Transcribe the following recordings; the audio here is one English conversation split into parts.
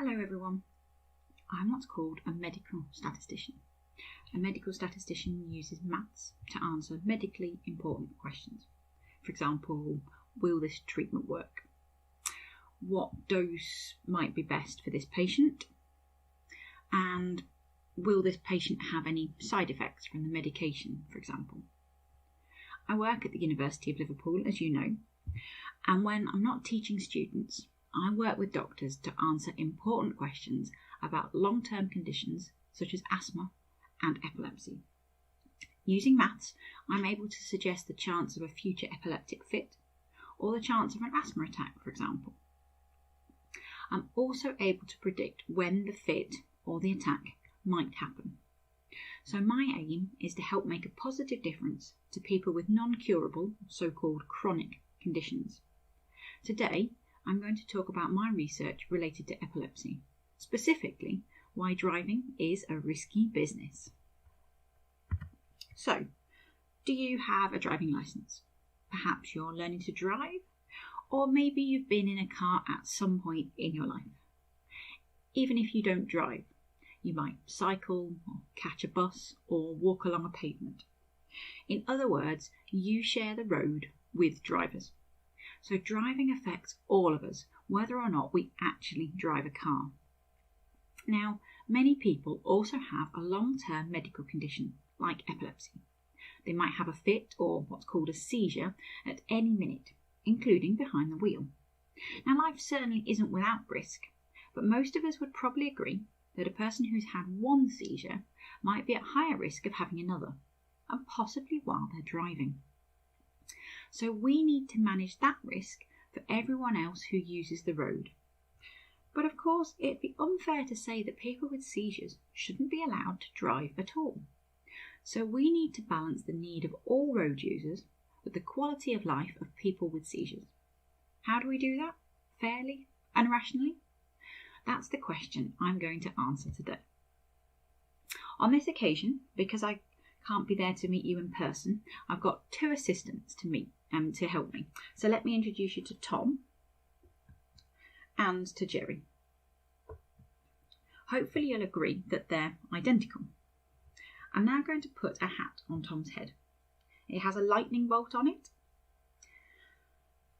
Hello everyone, I'm what's called a medical statistician. A medical statistician uses maths to answer medically important questions. For example, will this treatment work? What dose might be best for this patient? And will this patient have any side effects from the medication, for example? I work at the University of Liverpool, as you know, and when I'm not teaching students, I work with doctors to answer important questions about long-term conditions such as asthma and epilepsy. Using maths, I'm able to suggest the chance of a future epileptic fit or the chance of an asthma attack, for example. I'm also able to predict when the fit or the attack might happen. So my aim is to help make a positive difference to people with non-curable, so-called chronic conditions. Today, I'm going to talk about my research related to epilepsy, specifically why driving is a risky business. So, do you have a driving licence? Perhaps you're learning to drive, or maybe you've been in a car at some point in your life. Even if you don't drive, you might cycle, or catch a bus, or walk along a pavement. In other words, you share the road with drivers. So driving affects all of us, whether or not we actually drive a car. Now, many people also have a long-term medical condition, like epilepsy. They might have a fit, or what's called a seizure, at any minute, including behind the wheel. Now, life certainly isn't without risk, but most of us would probably agree that a person who's had one seizure might be at higher risk of having another, and possibly while they're driving. So we need to manage that risk for everyone else who uses the road. But of course, it'd be unfair to say that people with seizures shouldn't be allowed to drive at all. So we need to balance the need of all road users with the quality of life of people with seizures. How do we do that? Fairly and rationally? That's the question I'm going to answer today. On this occasion, because I can't be there to meet you in person, I've got two assistants to help me. So let me introduce you to Tom and to Jerry. Hopefully you'll agree that they're identical. I'm now going to put a hat on Tom's head. It has a lightning bolt on it.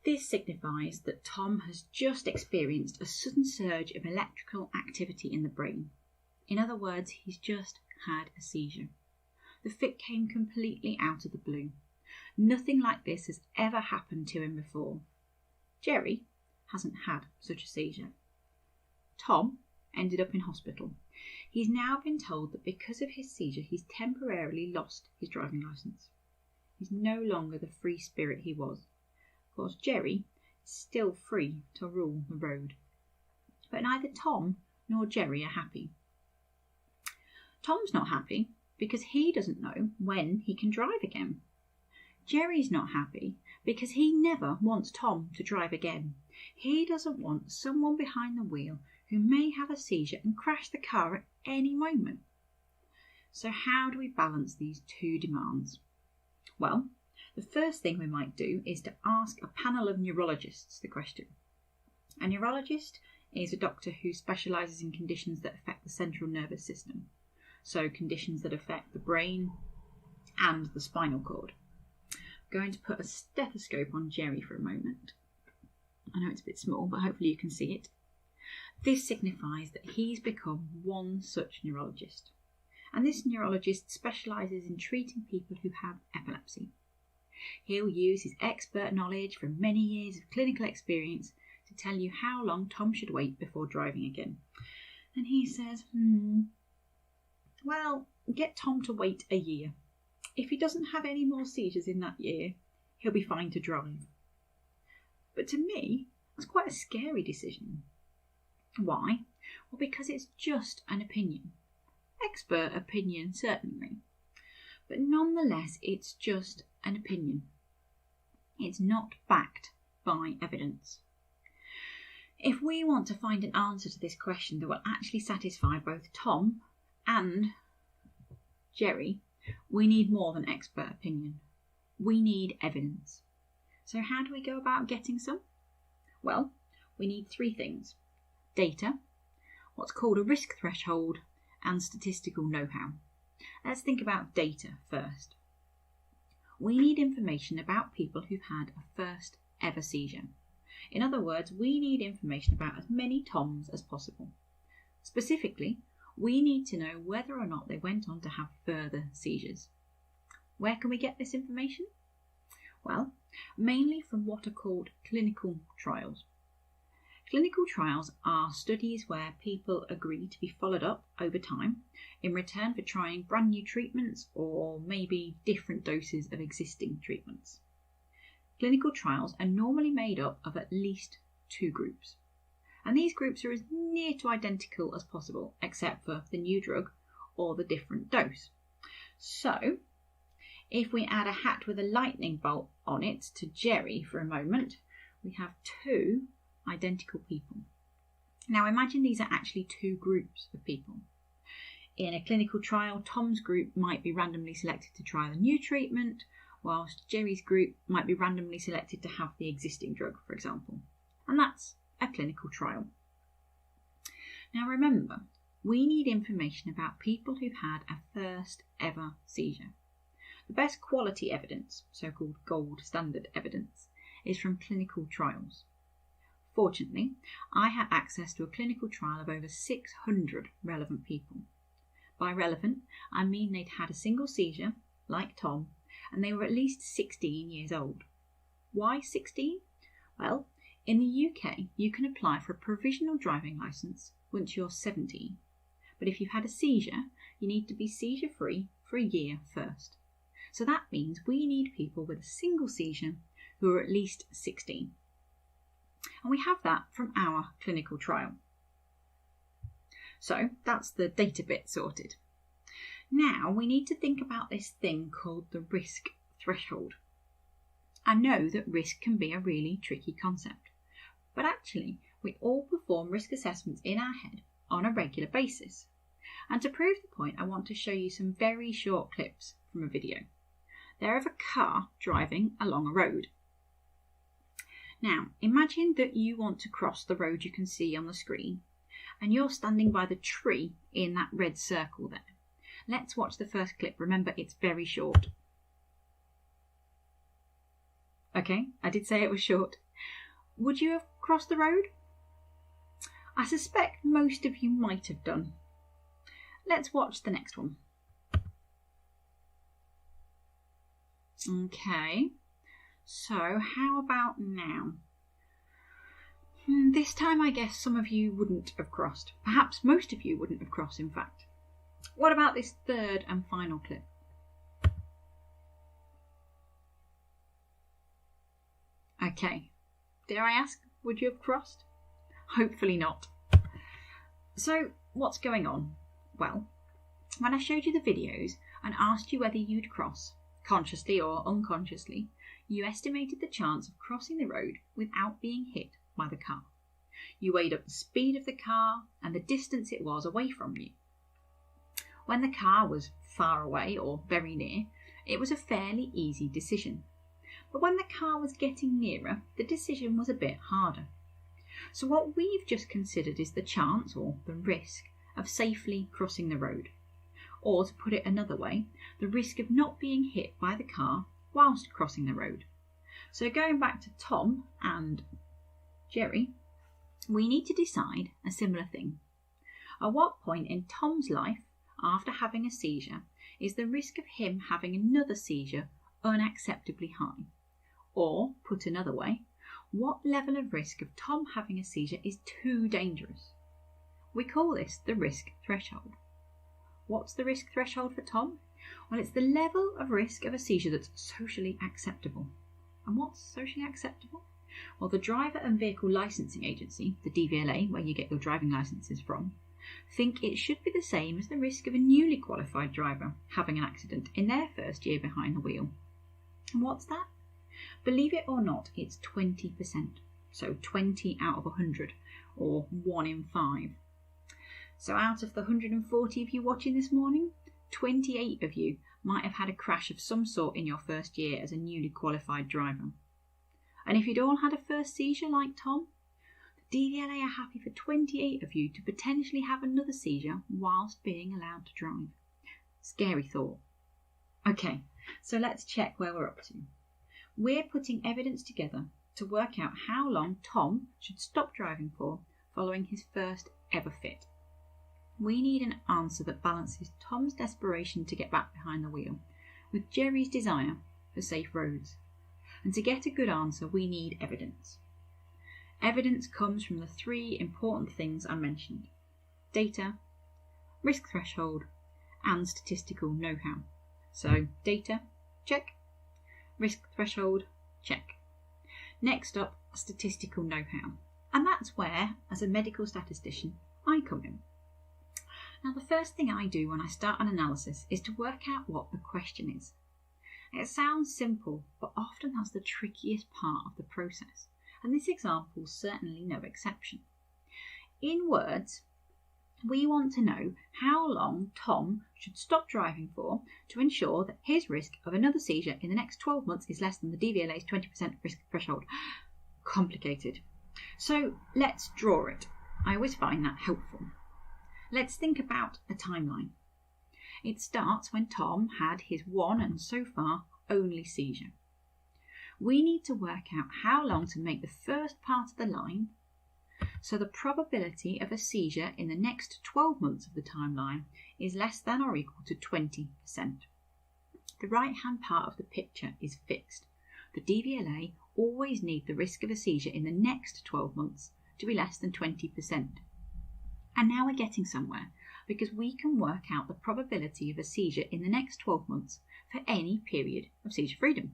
This signifies that Tom has just experienced a sudden surge of electrical activity in the brain. In other words, he's just had a seizure. The fit came completely out of the blue. Nothing like this has ever happened to him before. Jerry hasn't had such a seizure. Tom ended up in hospital. He's now been told that because of his seizure, he's temporarily lost his driving licence. He's no longer the free spirit he was. Of course, Jerry is still free to rule the road. But neither Tom nor Jerry are happy. Tom's not happy because he doesn't know when he can drive again. Jerry's not happy because he never wants Tom to drive again. He doesn't want someone behind the wheel who may have a seizure and crash the car at any moment. So how do we balance these two demands? Well, the first thing we might do is to ask a panel of neurologists the question. A neurologist is a doctor who specialises in conditions that affect the central nervous system, so conditions that affect the brain and the spinal cord. I'm going to put a stethoscope on Jerry for a moment. I know it's a bit small, but hopefully you can see it. This signifies that he's become one such neurologist. And this neurologist specialises in treating people who have epilepsy. He'll use his expert knowledge from many years of clinical experience to tell you how long Tom should wait before driving again. And he says, well, get Tom to wait a year. If he doesn't have any more seizures in that year, he'll be fine to drive. But to me, that's quite a scary decision. Why? Well, because it's just an opinion. Expert opinion, certainly. But nonetheless, it's just an opinion. It's not backed by evidence. If we want to find an answer to this question that will actually satisfy both Tom and Jerry, we need more than expert opinion. We need evidence. So how do we go about getting some? Well, we need three things: data, what's called a risk threshold, and statistical know-how. Let's think about data first. We need information about people who've had a first ever seizure. In other words, we need information about as many Toms as possible. Specifically, we need to know whether or not they went on to have further seizures. Where can we get this information? Well, mainly from what are called clinical trials. Clinical trials are studies where people agree to be followed up over time in return for trying brand new treatments or maybe different doses of existing treatments. Clinical trials are normally made up of at least 2 groups, and these groups are as near to identical as possible except for the new drug or the different dose. So, if we add a hat with a lightning bolt on it to Jerry for a moment, we have 2 identical people. Now imagine these are actually 2 groups of people. In a clinical trial, Tom's group might be randomly selected to try the new treatment, whilst Jerry's group might be randomly selected to have the existing drug, for example. And that's a clinical trial. Now remember, we need information about people who've had a first ever seizure. The best quality evidence, so-called gold standard evidence, is from clinical trials. Fortunately, I had access to a clinical trial of over 600 relevant people. By relevant, I mean they'd had a single seizure, like Tom, and they were at least 16 years old. Why 16? Well, in the UK, you can apply for a provisional driving licence once you're 17. But if you've had a seizure, you need to be seizure-free for a year first. So that means we need people with a single seizure who are at least 16. And we have that from our clinical trial. So that's the data bit sorted. Now we need to think about this thing called the risk threshold. I know that risk can be a really tricky concept, but actually we all perform risk assessments in our head on a regular basis. And to prove the point, I want to show you some very short clips from a video. They're of a car driving along a road. Now, imagine that you want to cross the road you can see on the screen, and you're standing by the tree in that red circle there. Let's watch the first clip. Remember, it's very short. Okay, I did say it was short. Would you have crossed the road? I suspect most of you might have done. Let's watch the next one. Okay. So, how about now? This time I guess some of you wouldn't have crossed. Perhaps most of you wouldn't have crossed, in fact. What about this third and final clip? Okay. Dare I ask, would you have crossed? Hopefully not. So, what's going on? Well, when I showed you the videos and asked you whether you'd cross, consciously or unconsciously, you estimated the chance of crossing the road without being hit by the car. You weighed up the speed of the car and the distance it was away from you. When the car was far away or very near, it was a fairly easy decision. But when the car was getting nearer, the decision was a bit harder. So what we've just considered is the chance, or the risk, of safely crossing the road. Or, to put it another way, the risk of not being hit by the car whilst crossing the road. So going back to Tom and Jerry, we need to decide a similar thing. At what point in Tom's life, after having a seizure, is the risk of him having another seizure unacceptably high? Or, put another way, what level of risk of Tom having a seizure is too dangerous? We call this the risk threshold. What's the risk threshold for Tom? Well, it's the level of risk of a seizure that's socially acceptable. And what's socially acceptable? Well, the Driver and Vehicle Licensing Agency, the DVLA, where you get your driving licences from, think it should be the same as the risk of a newly qualified driver having an accident in their first year behind the wheel. And what's that? Believe it or not, it's 20%. So 20 out of 100, or 1 in 5. So out of the 140 of you watching this morning, 28 of you might have had a crash of some sort in your first year as a newly qualified driver. And if you'd all had a first seizure like Tom, the DVLA are happy for 28 of you to potentially have another seizure whilst being allowed to drive. Scary thought. Okay, so let's check where we're up to. We're putting evidence together to work out how long Tom should stop driving for following his first ever fit. We need an answer that balances Tom's desperation to get back behind the wheel with Jerry's desire for safe roads. And to get a good answer, we need evidence. Evidence comes from the three important things I mentioned: data, risk threshold, and statistical know-how. So data, check. Risk threshold, check. Next up, statistical know-how. And that's where, as a medical statistician, I come in. Now, the first thing I do when I start an analysis is to work out what the question is. It sounds simple, but often that's the trickiest part of the process, and this example is certainly no exception. In words, we want to know how long Tom should stop driving for to ensure that his risk of another seizure in the next 12 months is less than the DVLA's 20% risk threshold. Complicated. So let's draw it. I always find that helpful. Let's think about a timeline. It starts when Tom had his one and so far only seizure. We need to work out how long to make the first part of the line, so the probability of a seizure in the next 12 months of the timeline is less than or equal to 20%. The right-hand part of the picture is fixed. The DVLA always need the risk of a seizure in the next 12 months to be less than 20%. And now we're getting somewhere, because we can work out the probability of a seizure in the next 12 months for any period of seizure freedom,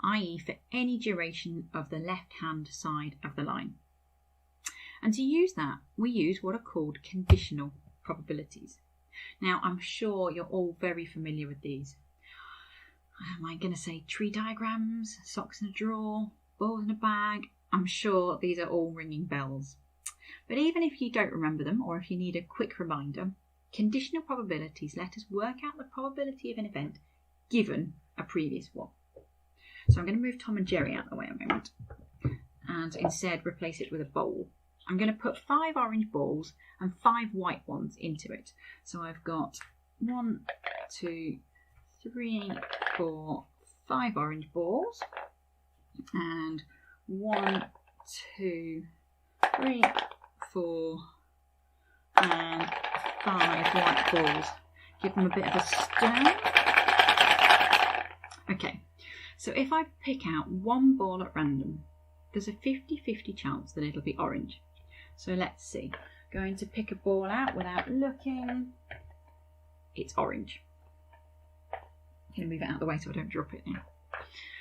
i.e. for any duration of the left-hand side of the line. And to use that, we use what are called conditional probabilities. Now, I'm sure you're all very familiar with these. Am I going to say tree diagrams, socks in a drawer, balls in a bag? I'm sure these are all ringing bells. But even if you don't remember them, or if you need a quick reminder, conditional probabilities let us work out the probability of an event given a previous one. So I'm going to move Tom and Jerry out of the way a moment and instead replace it with a bowl. I'm going to put 5 orange balls and 5 white ones into it. So I've got 1, 2, 3, 4, 5 orange balls and 1, 2, 3, 4 and 5 white balls. Give them a bit of a stir. Okay, so if I pick out one ball at random, there's a 50-50 chance that it'll be orange. So let's see. Going to pick a ball out without looking. It's orange. I'm going to move it out of the way so I don't drop it now.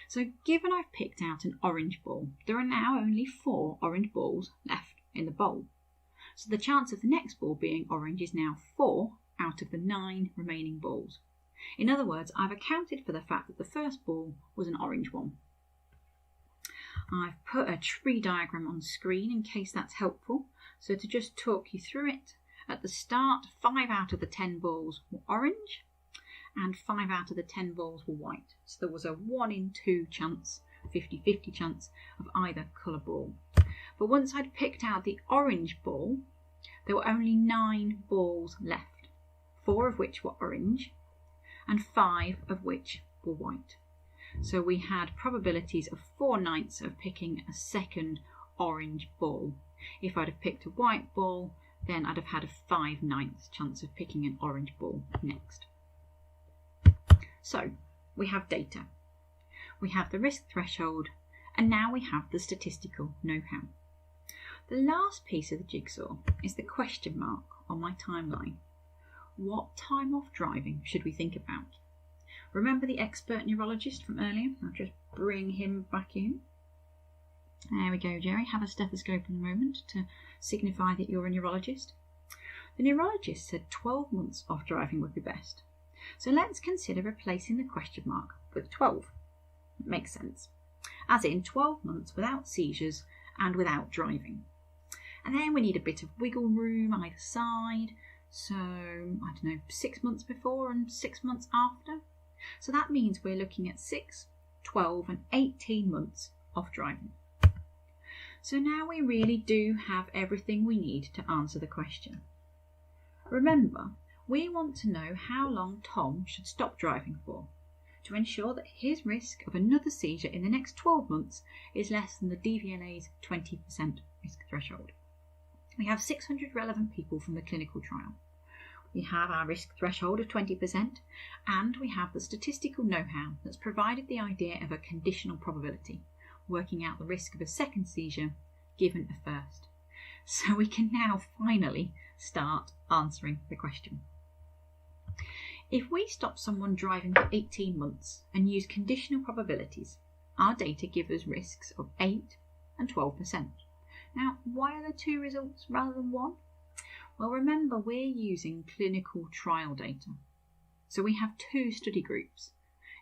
So given I've picked out an orange ball, there are now only 4 orange balls left in the bowl. So the chance of the next ball being orange is now 4 out of the 9 remaining balls. In other words, I've accounted for the fact that the first ball was an orange one. I've put a tree diagram on screen in case that's helpful. So to just talk you through it, at the start 5 out of the 10 balls were orange and 5 out of the 10 balls were white. So there was a 1 in 2 chance, 50-50 chance of either colour ball. But once I'd picked out the orange ball, there were only 9 balls left, 4 of which were orange and 5 of which were white. So we had probabilities of 4/9 of picking a second orange ball. If I'd have picked a white ball, then I'd have had a 5/9 chance of picking an orange ball next. So we have data, we have the risk threshold, and now we have the statistical know-how. The last piece of the jigsaw is the question mark on my timeline. What time off driving should we think about? Remember the expert neurologist from earlier? I'll just bring him back in. There we go, Jerry. Have a stethoscope in a moment to signify that you're a neurologist. The neurologist said 12 months off driving would be best. So let's consider replacing the question mark with 12. It makes sense. As in 12 months without seizures and without driving. And then we need a bit of wiggle room either side. So, I don't know, 6 months before and 6 months after. So that means we're looking at 6, 12 and 18 months off driving. So now we really do have everything we need to answer the question. Remember, we want to know how long Tom should stop driving for, to ensure that his risk of another seizure in the next 12 months is less than the DVLA's 20% risk threshold. We have 600 relevant people from the clinical trial. We have our risk threshold of 20%, and we have the statistical know-how that's provided the idea of a conditional probability, working out the risk of a second seizure given a first. So we can now finally start answering the question. If we stop someone driving for 18 months and use conditional probabilities, our data give us risks of 8 and 12%. Now, why are there two results rather than one? Well, remember, we're using clinical trial data. So we have two study groups.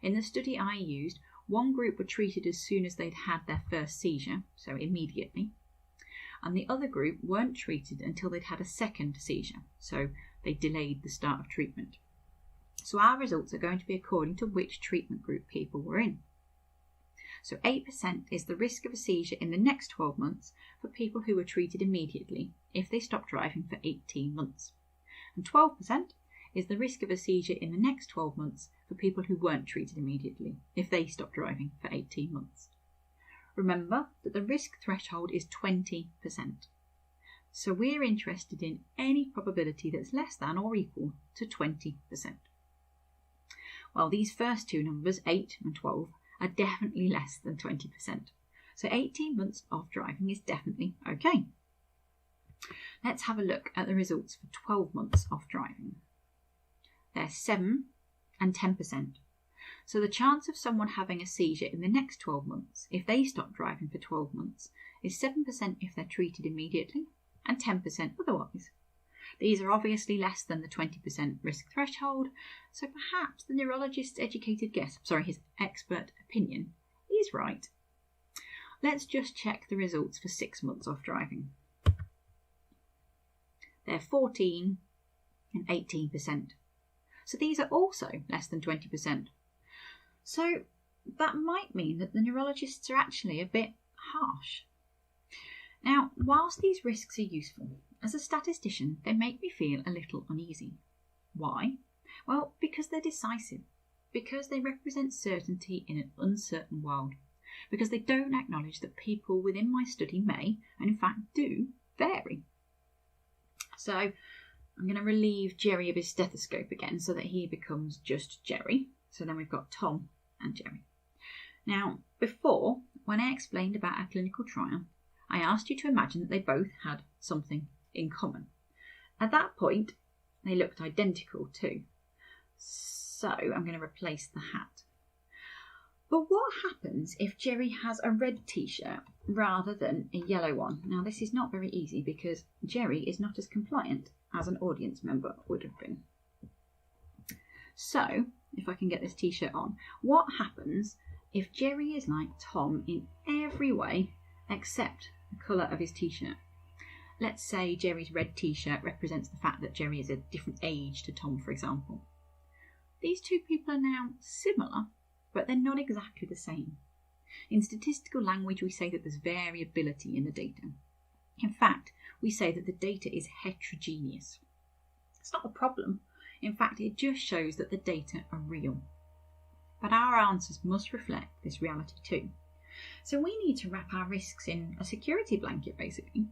In the study I used, one group were treated as soon as they'd had their first seizure, so immediately, and the other group weren't treated until they'd had a second seizure, so they delayed the start of treatment. So our results are going to be according to which treatment group people were in. So 8% is the risk of a seizure in the next 12 months for people who were treated immediately if they stopped driving for 18 months. And 12% is the risk of a seizure in the next 12 months for people who weren't treated immediately if they stopped driving for 18 months. Remember that the risk threshold is 20%. So we're interested in any probability that's less than or equal to 20%. Well, these first two numbers, 8 and 12, are definitely less than 20%. So 18 months off driving is definitely okay. Let's have a look at the results for 12 months off driving. They're 7 and 10%. So the chance of someone having a seizure in the next 12 months, if they stop driving for 12 months, is 7% if they're treated immediately and 10% otherwise. These are obviously less than the 20% risk threshold, so perhaps the neurologist's his expert opinion is right. Let's just check the results for 6 months off driving. They're 14 and 18%. So these are also less than 20%. So that might mean that the neurologists are actually a bit harsh. Now, whilst these risks are useful, as a statistician, they make me feel a little uneasy. Why? Well, because they're decisive, because they represent certainty in an uncertain world, because they don't acknowledge that people within my study may, and in fact do, vary. So I'm going to relieve Jerry of his stethoscope again so that he becomes just Jerry. So then we've got Tom and Jerry. Now, before, when I explained about our clinical trial, I asked you to imagine that they both had something in common. At that point, they looked identical too. So I'm going to replace the hat. But what happens if Jerry has a red t-shirt rather than a yellow one? Now, this is not very easy because Jerry is not as compliant as an audience member would have been. So, if I can get this t-shirt on, what happens if Jerry is like Tom in every way except the colour of his t-shirt? Let's say Jerry's red t-shirt represents the fact that Jerry is a different age to Tom, for example. These two people are now similar, but they're not exactly the same. In statistical language, we say that there's variability in the data. In fact, we say that the data is heterogeneous. It's not a problem. In fact, it just shows that the data are real. But our answers must reflect this reality too. So we need to wrap our risks in a security blanket, basically.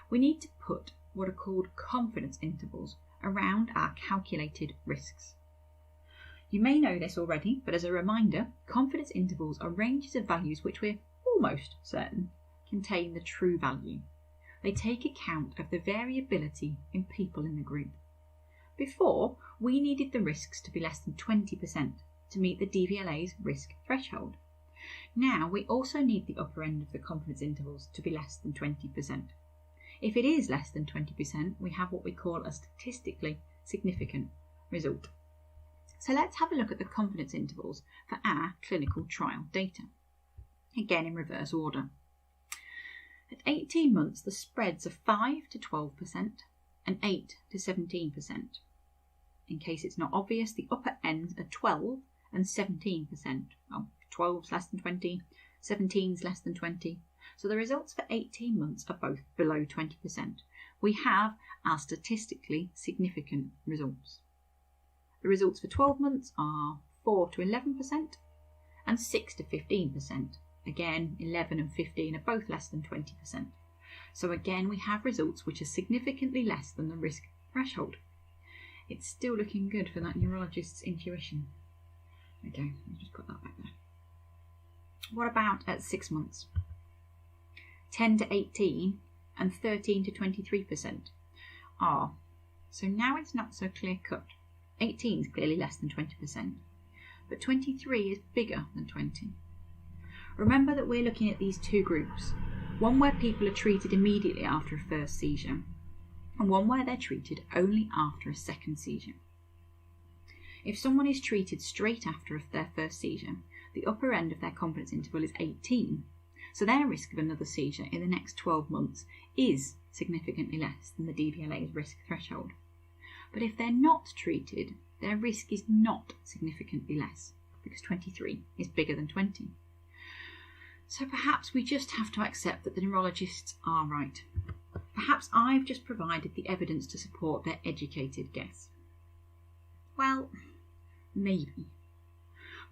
We need to put what are called confidence intervals around our calculated risks. You may know this already, but as a reminder, confidence intervals are ranges of values which we're almost certain contain the true value. They take account of the variability in people in the group. Before, we needed the risks to be less than 20% to meet the DVLA's risk threshold. Now we also need the upper end of the confidence intervals to be less than 20%. If it is less than 20%, we have what we call a statistically significant result. So let's have a look at the confidence intervals for our clinical trial data. Again in reverse order. At 18 months, the spreads are 5 to 12% and 8 to 17%. In case it's not obvious, the upper ends are 12 and 17%. Well, 12's less than 20, 17's less than 20. So the results for 18 months are both below 20%. We have our statistically significant results. The results for 12 months are 4 to 11% and 6 to 15%. Again, 11 and 15 are both less than 20%. So again, we have results which are significantly less than the risk threshold. It's still looking good for that neurologist's intuition. Okay, I'll just put that back there. What about at 6 months? 10 to 18 and 13 to 23% are. So now it's not so clear cut. 18 is clearly less than 20%, but 23 is bigger than 20. Remember that we're looking at these two groups, one where people are treated immediately after a first seizure, and one where they're treated only after a second seizure. If someone is treated straight after their first seizure, the upper end of their confidence interval is 18, so their risk of another seizure in the next 12 months is significantly less than the DVLA's risk threshold. But if they're not treated, their risk is not significantly less, because 23 is bigger than 20. So perhaps we just have to accept that the neurologists are right. Perhaps I've just provided the evidence to support their educated guess. Well, maybe.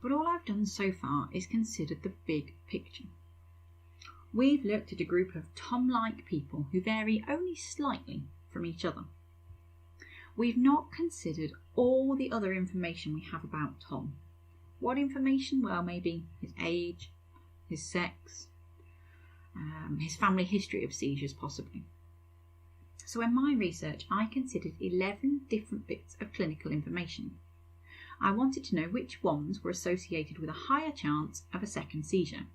But all I've done so far is consider the big picture. We've looked at a group of Tom-like people who vary only slightly from each other. We've not considered all the other information we have about Tom. What information? Well, maybe his age, his sex, his family history of seizures possibly. So in my research, I considered 11 different bits of clinical information. I wanted to know which ones were associated with a higher chance of a second seizure.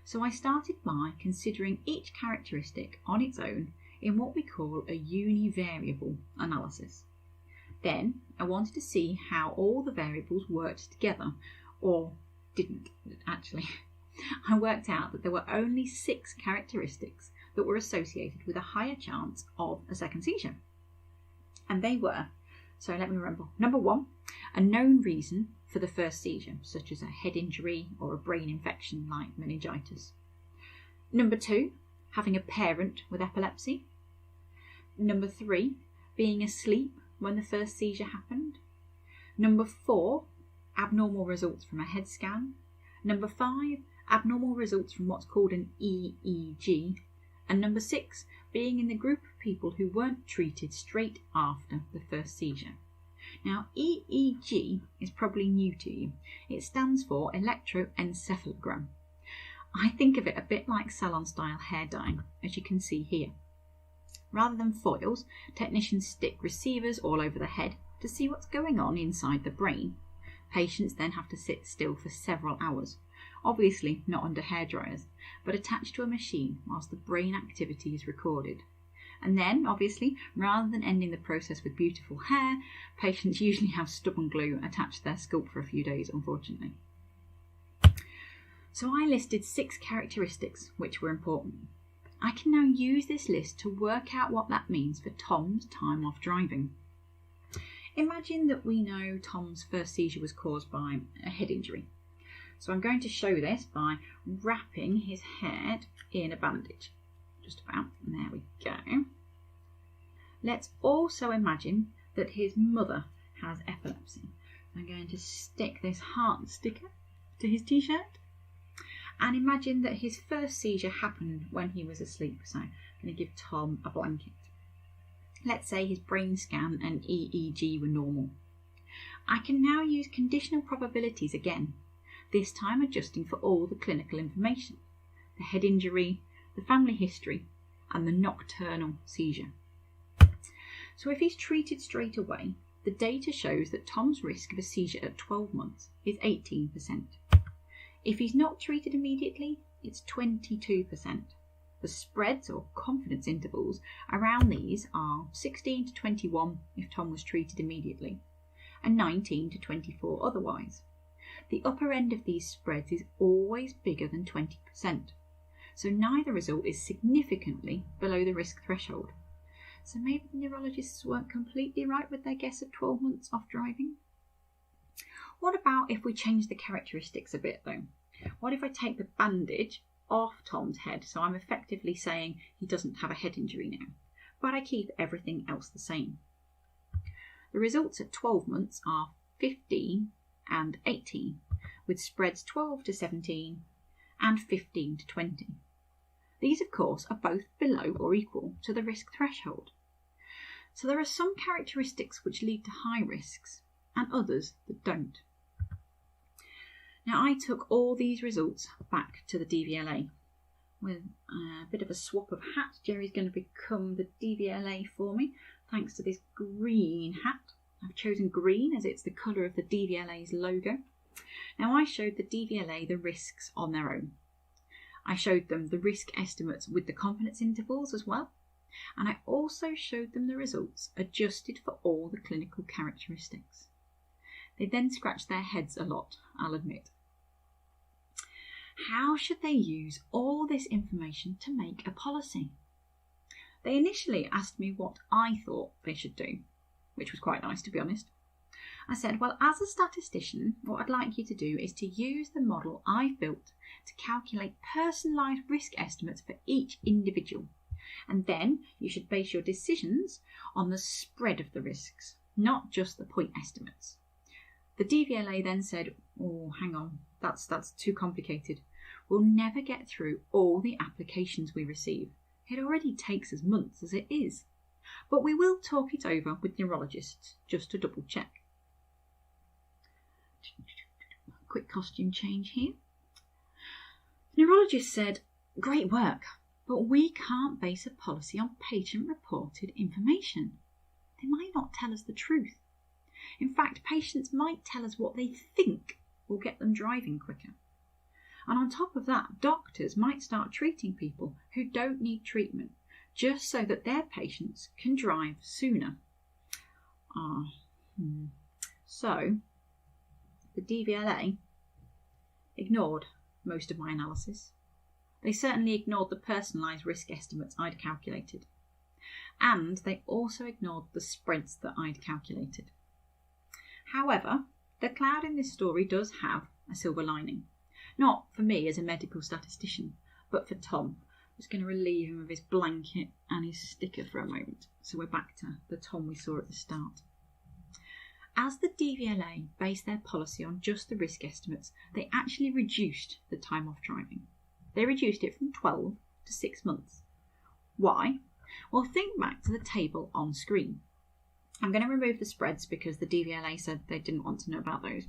So I started by considering each characteristic on its own in what we call a univariable analysis. Then I wanted to see how all the variables worked together, or didn't actually. I worked out that there were only 6 characteristics that were associated with a higher chance of a second seizure. And they were, so let me remember, number 1, a known reason for the first seizure, such as a head injury or a brain infection like meningitis. Number 2, having a parent with epilepsy. Number 3, being asleep when the first seizure happened. Number 4, abnormal results from a head scan. Number 5, abnormal results from what's called an EEG. And number 6, being in the group of people who weren't treated straight after the first seizure. Now, EEG is probably new to you. It stands for electroencephalogram. I think of it a bit like salon-style hair dyeing, as you can see here. Rather than foils, technicians stick receivers all over the head to see what's going on inside the brain. Patients then have to sit still for several hours, obviously not under hairdryers, but attached to a machine whilst the brain activity is recorded. And then, obviously, rather than ending the process with beautiful hair, patients usually have stubborn glue attached to their scalp for a few days, unfortunately. So I listed 6 characteristics which were important. I can now use this list to work out what that means for Tom's time off driving. Imagine that we know Tom's first seizure was caused by a head injury. So I'm going to show this by wrapping his head in a bandage. Just about, and there we go. Let's also imagine that his mother has epilepsy. I'm going to stick this heart sticker to his t-shirt. And imagine that his first seizure happened when he was asleep. So I'm going to give Tom a blanket. Let's say his brain scan and EEG were normal. I can now use conditional probabilities again, this time adjusting for all the clinical information, the head injury, the family history, and the nocturnal seizure. So if he's treated straight away, the data shows that Tom's risk of a seizure at 12 months is 18%. If he's not treated immediately, it's 22%. The spreads or confidence intervals around these are 16 to 21 if Tom was treated immediately, and 19 to 24 otherwise. The upper end of these spreads is always bigger than 20%, so neither result is significantly below the risk threshold. So maybe the neurologists weren't completely right with their guess of 12 months off driving. What about if we change the characteristics a bit though? What if I take the bandage off Tom's head, so I'm effectively saying he doesn't have a head injury now, but I keep everything else the same. The results at 12 months are 15 and 18, with spreads 12 to 17 and 15 to 20. These, of course, are both below or equal to the risk threshold. So there are some characteristics which lead to high risks and others that don't. Now, I took all these results back to the DVLA. With a bit of a swap of hats, Jerry's going to become the DVLA for me, thanks to this green hat. I've chosen green as it's the colour of the DVLA's logo. Now, I showed the DVLA the risks on their own. I showed them the risk estimates with the confidence intervals as well, and I also showed them the results adjusted for all the clinical characteristics. They then scratched their heads a lot, I'll admit. How should they use all this information to make a policy? They initially asked me what I thought they should do, which was quite nice, to be honest. I said, well, as a statistician, what I'd like you to do is to use the model I've built to calculate personalised risk estimates for each individual. And then you should base your decisions on the spread of the risks, not just the point estimates. The DVLA then said, oh, hang on, that's too complicated. We'll never get through all the applications we receive. It already takes us months as it is. But we will talk it over with neurologists just to double check. Quick costume change here. The neurologist said, great work, but we can't base a policy on patient-reported information. They might not tell us the truth. In fact, patients might tell us what they think will get them driving quicker. And on top of that, doctors might start treating people who don't need treatment just so that their patients can drive sooner. So, the DVLA ignored most of my analysis. They certainly ignored the personalised risk estimates I'd calculated. And they also ignored the spreads that I'd calculated. However, the cloud in this story does have a silver lining. Not for me as a medical statistician, but for Tom. I'm just going to relieve him of his blanket and his sticker for a moment. So we're back to the Tom we saw at the start. As the DVLA based their policy on just the risk estimates, they actually reduced the time off driving. They reduced it from 12 to 6 months. Why? Well, think back to the table on screen. I'm going to remove the spreads because the DVLA said they didn't want to know about those.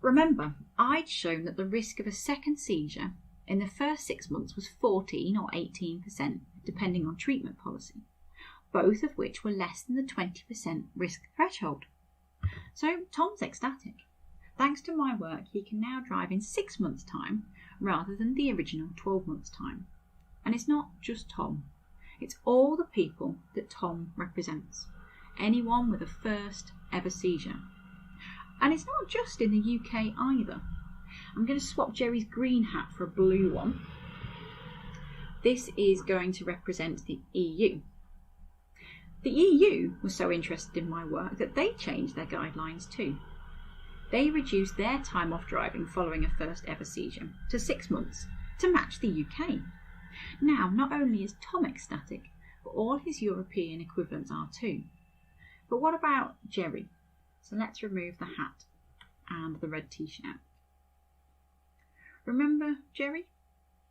Remember, I'd shown that the risk of a second seizure in the first 6 months was 14 or 18%, depending on treatment policy, both of which were less than the 20% risk threshold. So Tom's ecstatic. Thanks to my work, he can now drive in 6 months' time rather than the original 12 months' time. And it's not just Tom. It's all the people that Tom represents. Anyone with a first ever seizure. And it's not just in the UK either. I'm going to swap Jerry's green hat for a blue one. This is going to represent the EU. The EU was so interested in my work that they changed their guidelines too. They reduced their time off driving following a first ever seizure to 6 months to match the UK. Now, not only is Tom ecstatic, but all his European equivalents are too. But what about Jerry? So let's remove the hat and the red t-shirt. Remember Jerry?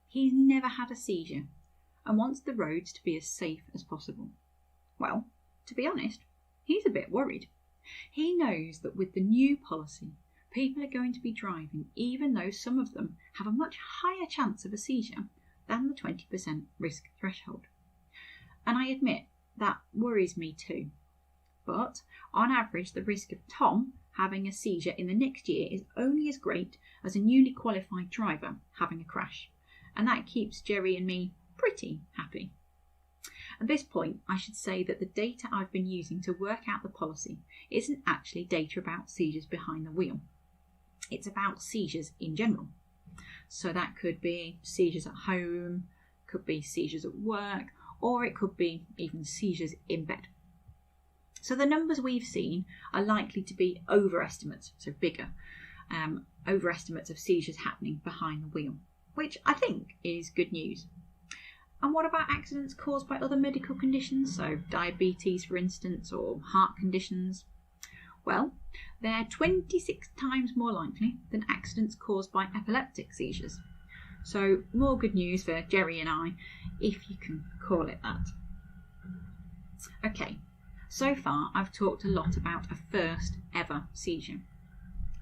He's never had a seizure and wants the roads to be as safe as possible. Well, to be honest, he's a bit worried. He knows that with the new policy, people are going to be driving even though some of them have a much higher chance of a seizure than the 20% risk threshold. And I admit that worries me too. But on average, the risk of Tom having a seizure in the next year is only as great as a newly qualified driver having a crash. And that keeps Jerry and me pretty happy. At this point, I should say that the data I've been using to work out the policy isn't actually data about seizures behind the wheel. It's about seizures in general. So that could be seizures at home, could be seizures at work, or it could be even seizures in bed. So the numbers we've seen are likely to be overestimates, so bigger, overestimates of seizures happening behind the wheel. which I think is good news. And what about accidents caused by other medical conditions, so diabetes for instance, or heart conditions? Well, they're 26 times more likely than accidents caused by epileptic seizures. So more good news for Jerry and I, if you can call it that. Okay, so far I've talked a lot about a first ever seizure,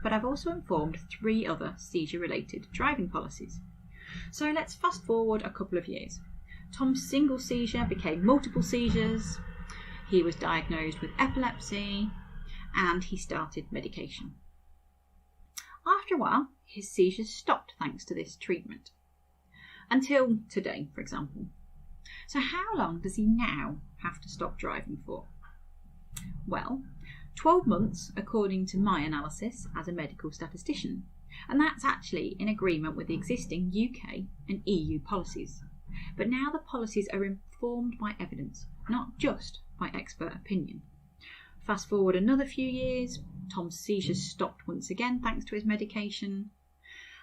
but I've also informed 3 other seizure-related driving policies. So let's fast forward a couple of years. Tom's single seizure became multiple seizures, he was diagnosed with epilepsy, and he started medication. After a while, his seizures stopped thanks to this treatment. Until today, for example. So how long does he now have to stop driving for? Well, 12 months according to my analysis as a medical statistician, and that's actually in agreement with the existing UK and EU policies. But now the policies are informed by evidence, not just by expert opinion. Fast forward another few years, Tom's seizures stopped once again thanks to his medication,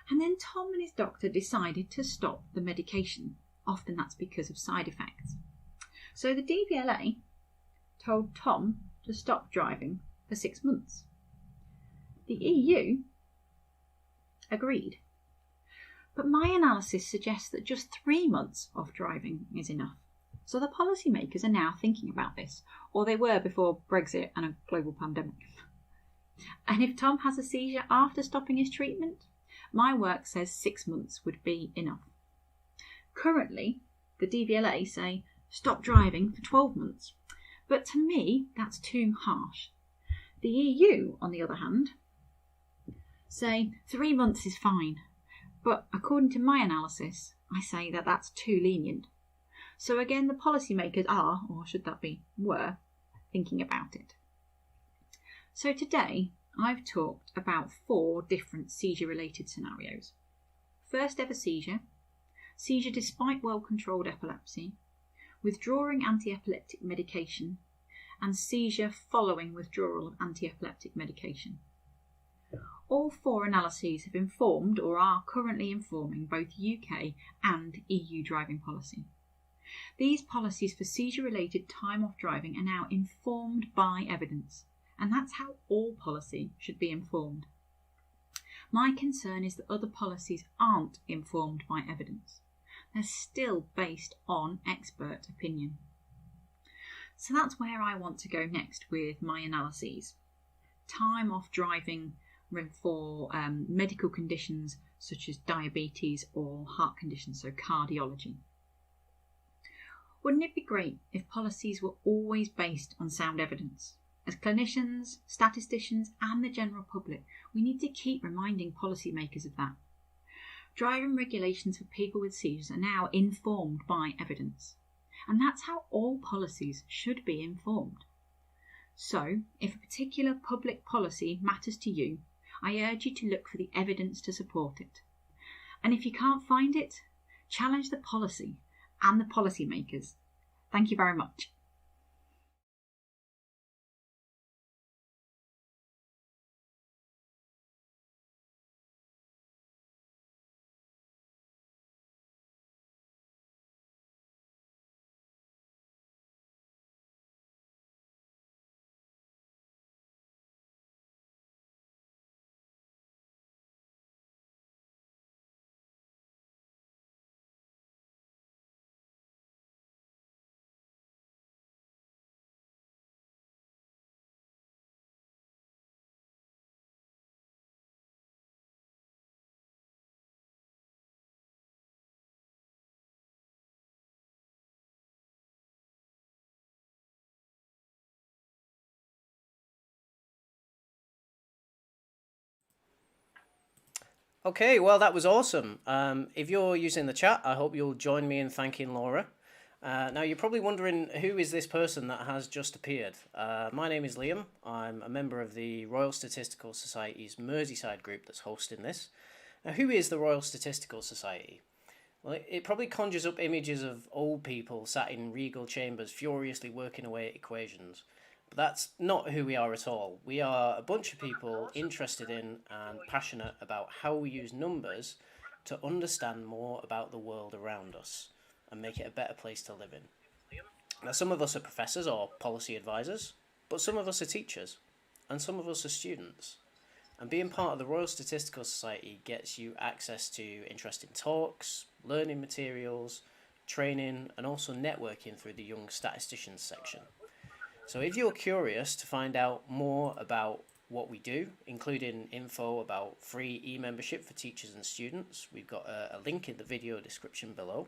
and then Tom and his doctor decided to stop the medication. Often that's because of side effects. So the DVLA told Tom to stop driving for 6 months. The EU agreed. But my analysis suggests that just 3 months off driving is enough. So the policymakers are now thinking about this, or they were before Brexit and a global pandemic. And if Tom has a seizure after stopping his treatment, my work says 6 months would be enough. Currently, the DVLA say stop driving for 12 months, but to me that's too harsh. The EU, on the other hand, say 3 months is fine, but according to my analysis, I say that that's too lenient. So again, the policymakers are, or should that be, were, thinking about it. So today, I've talked about 4 different seizure-related scenarios. First ever seizure, seizure despite well-controlled epilepsy, withdrawing anti-epileptic medication, and seizure following withdrawal of anti-epileptic medication. All 4 analyses have informed or are currently informing both UK and EU driving policy. These policies for seizure-related time off driving are now informed by evidence, and that's how all policy should be informed. My concern is that other policies aren't informed by evidence. They're still based on expert opinion. So that's where I want to go next with my analyses. Time off driving for medical conditions such as diabetes or heart conditions, so cardiology. Wouldn't it be great if policies were always based on sound evidence? As clinicians, statisticians and the general public, we need to keep reminding policymakers of that. Driving regulations for people with seizures are now informed by evidence, and that's how all policies should be informed. So, if a particular public policy matters to you, I urge you to look for the evidence to support it. And if you can't find it, challenge the policy and the policymakers. Thank you very much. Okay, well, that was awesome. If you're using the chat, I hope you'll join me in thanking Laura. Now, you're probably wondering, who is this person that has just appeared? My name is Liam. I'm a member of the Royal Statistical Society's Merseyside group that's hosting this. Now, who is the Royal Statistical Society? Well, it probably conjures up images of old people sat in regal chambers furiously working away at equations. But that's not who we are at all. We are a bunch of people interested in and passionate about how we use numbers to understand more about the world around us and make it a better place to live in. Now, some of us are professors or policy advisors, but some of us are teachers, and some of us are students. And being part of the Royal Statistical Society gets you access to interesting talks, learning materials, training, and also networking through the Young Statisticians section. So if you're curious to find out more about what we do, including info about free e-membership for teachers and students, we've got a link in the video description below.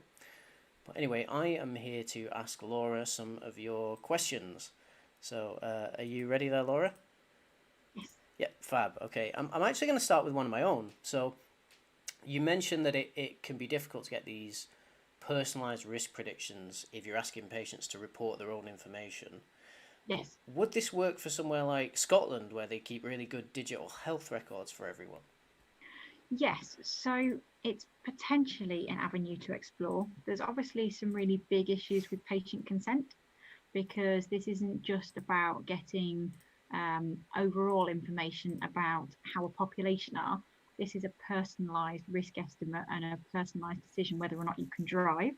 But anyway, I am here to ask Laura some of your questions. So are you ready there, Laura? Yes. Yep, fab. Okay, I'm actually going to start with one of my own. So you mentioned that it can be difficult to get these personalised risk predictions if you're asking patients to report their own information. Yes. Would this work for somewhere like Scotland, where they keep really good digital health records for everyone? Yes, so it's potentially an avenue to explore. There's obviously some really big issues with patient consent, because this isn't just about getting overall information about how a population are. This is a personalised risk estimate and a personalised decision whether or not you can drive.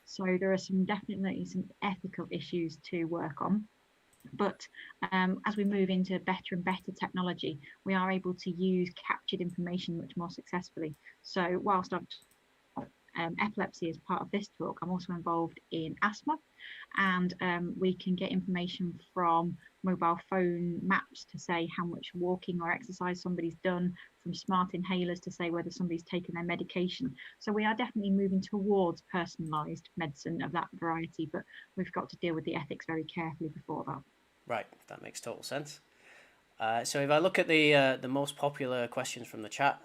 So there are definitely some ethical issues to work on. But as we move into better and better technology, we are able to use captured information much more successfully. So whilst epilepsy is part of this talk, I'm also involved in asthma, and we can get information from mobile phone maps to say how much walking or exercise somebody's done, from smart inhalers to say whether somebody's taken their medication. So we are definitely moving towards personalised medicine of that variety, but we've got to deal with the ethics very carefully before that. Right, that makes total sense. So if I look at the most popular questions from the chat,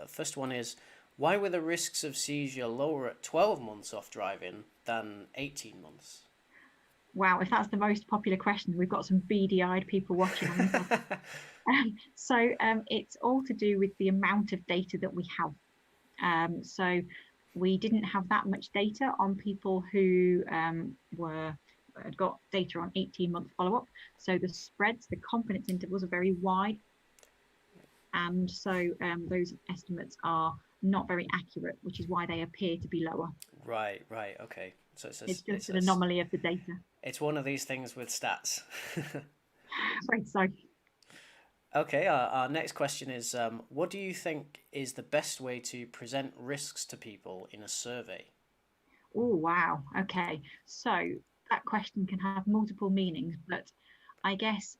first one is, why were the risks of seizure lower at 12 months off driving than 18 months? Wow, if that's the most popular question, we've got some beady-eyed people watching on this. So it's all to do with the amount of data that we have. So we didn't have that much data on people who had got data on 18-month follow-up. So the spreads, the confidence intervals are very wide. And so those estimates are not very accurate, which is why they appear to be lower. Right, okay. So it's just an anomaly of the data. It's one of these things with stats. Right, so. Okay, our next question is, what do you think is the best way to present risks to people in a survey? Oh, wow. Okay, so that question can have multiple meanings, but I guess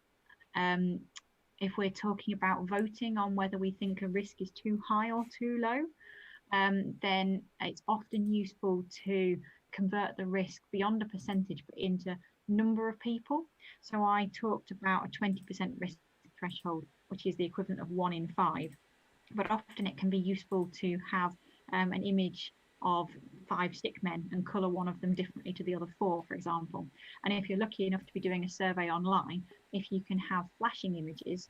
if we're talking about voting on whether we think a risk is too high or too low, then it's often useful to convert the risk beyond a percentage but into number of people. So I talked about a 20% risk threshold, which is the equivalent of 1 in 5. But often it can be useful to have an image of 5 sick men and colour one of them differently to the other 4, for example. And if you're lucky enough to be doing a survey online, if you can have flashing images,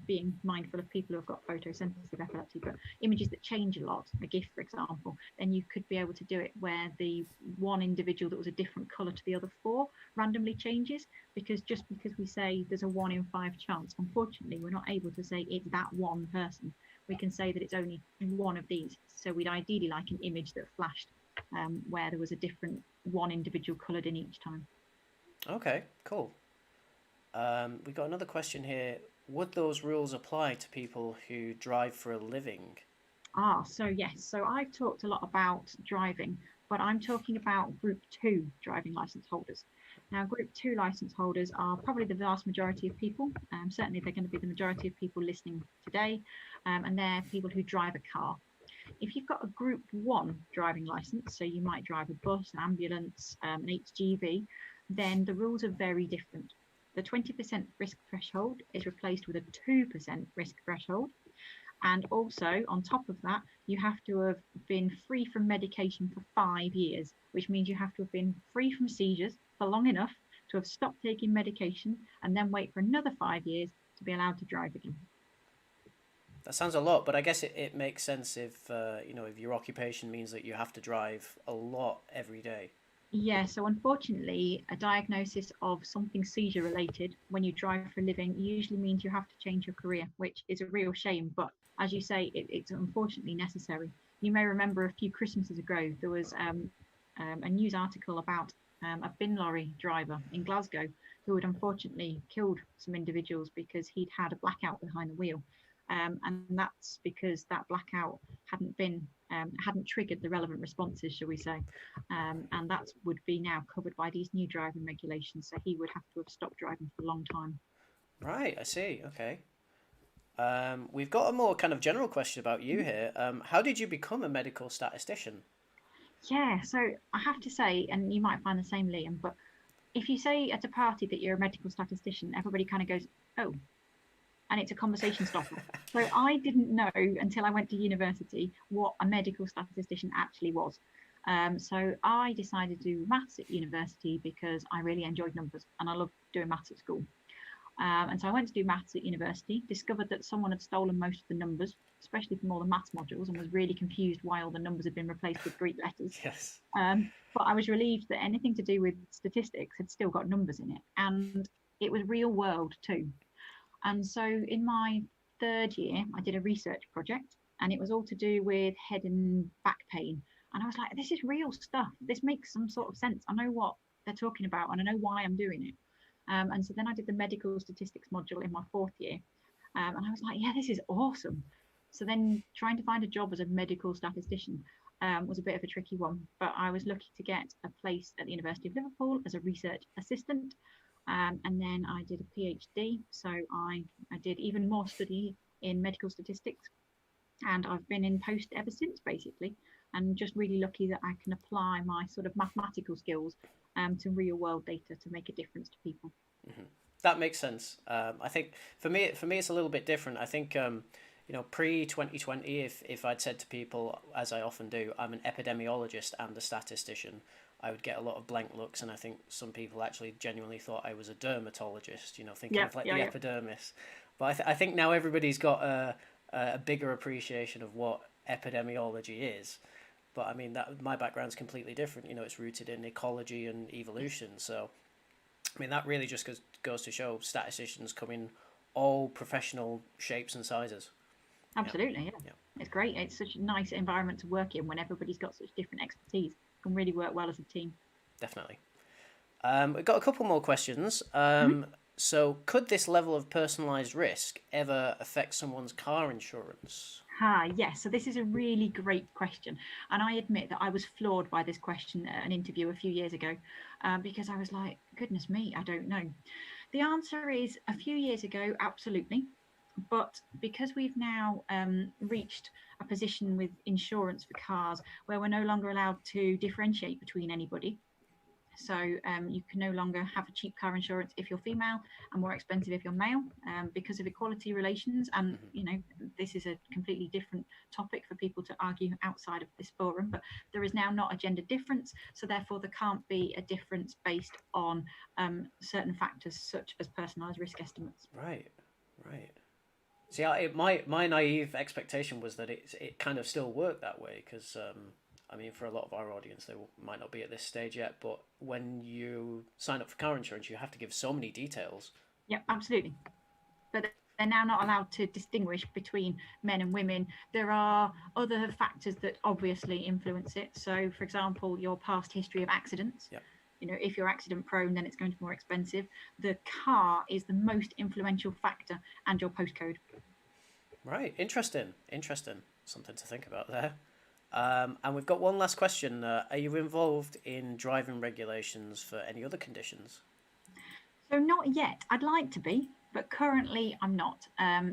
being mindful of people who have got photosensitive epilepsy, but images that change a lot, a GIF, for example, then you could be able to do it where the one individual that was a different colour to the other 4 randomly changes, because just because we say there's a 1 in 5 chance, unfortunately, we're not able to say it's that one person. We can say that it's only one of these. So we'd ideally like an image that flashed where there was a different one individual coloured in each time. Okay, cool. We've got another question here. Would those rules apply to people who drive for a living? So yes. So I've talked a lot about driving, but I'm talking about Group 2 driving licence holders. Now, Group 2 licence holders are probably the vast majority of people. Certainly, they're going to be the majority of people listening today, and they're people who drive a car. If you've got a Group 1 driving licence, so you might drive a bus, an ambulance, an HGV, then the rules are very different. The 20% risk threshold is replaced with a 2% risk threshold. And also, on top of that, you have to have been free from medication for 5 years, which means you have to have been free from seizures for long enough to have stopped taking medication and then wait for another 5 years to be allowed to drive again. That sounds a lot, but I guess it makes sense if if your occupation means that you have to drive a lot every day. Yeah, so unfortunately, a diagnosis of something seizure related when you drive for a living usually means you have to change your career, which is a real shame. But as you say, it's unfortunately necessary. you may remember a few Christmases ago, there was a news article about a bin lorry driver in Glasgow who had unfortunately killed some individuals because he'd had a blackout behind the wheel. And that's because that blackout hadn't triggered the relevant responses, shall we say. And that would be now covered by these new driving regulations. So he would have to have stopped driving for a long time. Right, I see. Okay. We've got a more kind of general question about you here. How did you become a medical statistician? Yeah, so I have to say, and you might find the same, Liam, but if you say at a party that you're a medical statistician, everybody kind of goes, oh, and it's a conversation stopper. So I didn't know until I went to university what a medical statistician actually was. So I decided to do maths at university because I really enjoyed numbers and I loved doing maths at school. And so I went to do maths at university, discovered that someone had stolen most of the numbers, especially from all the maths modules, and was really confused why all the numbers had been replaced with Greek letters. Yes. But I was relieved that anything to do with statistics had still got numbers in it. And it was real world too. And so in my third year, I did a research project, and it was all to do with head and back pain. And I was like, this is real stuff. This makes some sort of sense. I know what they're talking about, and I know why I'm doing it. And so then I did the medical statistics module in my fourth year. And I was like, yeah, this is awesome. So then trying to find a job as a medical statistician was a bit of a tricky one. But I was lucky to get a place at the University of Liverpool as a research assistant. And then I did a PhD. So I did even more study in medical statistics. And I've been in post ever since, basically. And just really lucky that I can apply my sort of mathematical skills to real world data to make a difference to people. Mm-hmm. That makes sense. I think for me it's a little bit different. I think pre 2020, if I'd said to people, as I often do, I'm an epidemiologist and a statistician, I would get a lot of blank looks, and I think some people actually genuinely thought I was a dermatologist, thinking of the epidermis. But I think now everybody's got a bigger appreciation of what epidemiology is. But I mean, that my background's completely different. It's rooted in ecology and evolution. So, I mean, that really just goes to show statisticians come in all professional shapes and sizes. Absolutely, yeah. It's great. It's such a nice environment to work in when everybody's got such different expertise. It can really work well as a team. Definitely. We've got a couple more questions. So, could this level of personalised risk ever affect someone's car insurance? Yes. So this is a really great question. And I admit that I was floored by this question at an interview a few years ago because I was like, goodness me, I don't know. The answer is a few years ago, absolutely. But because we've now reached a position with insurance for cars where we're no longer allowed to differentiate between anybody. So you can no longer have a cheap car insurance if you're female and more expensive if you're male because of equality relations. And, this is a completely different topic for people to argue outside of this forum. But there is now not a gender difference. So therefore, there can't be a difference based on certain factors such as personalised risk estimates. Right. See, my naive expectation was that it kind of still worked that way because... I mean, for a lot of our audience, they might not be at this stage yet, but when you sign up for car insurance, you have to give so many details. Yeah, absolutely. But they're now not allowed to distinguish between men and women. There are other factors that obviously influence it. So, for example, your past history of accidents. Yep. If you're accident prone, then it's going to be more expensive. The car is the most influential factor, and your postcode. Right. Interesting. Something to think about there. And we've got one last question. Are you involved in driving regulations for any other conditions? So not yet. I'd like to be, but currently I'm not.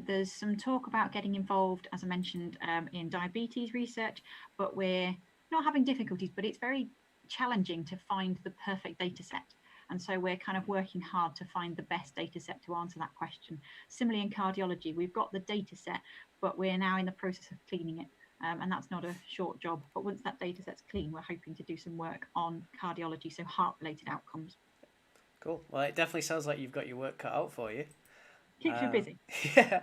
There's some talk about getting involved, as I mentioned, in diabetes research, but we're not having difficulties, but it's very challenging to find the perfect data set. And so we're kind of working hard to find the best data set to answer that question. Similarly in cardiology, we've got the data set, but we're now in the process of cleaning it. And that's not a short job. But once that data set's clean, we're hoping to do some work on cardiology, so heart-related outcomes. Cool. Well, it definitely sounds like you've got your work cut out for you. Keeps you busy. Yeah.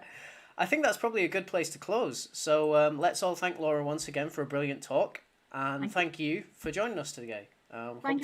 I think that's probably a good place to close. So let's all thank Laura once again for a brilliant talk. And thank you for joining us today. Thank you.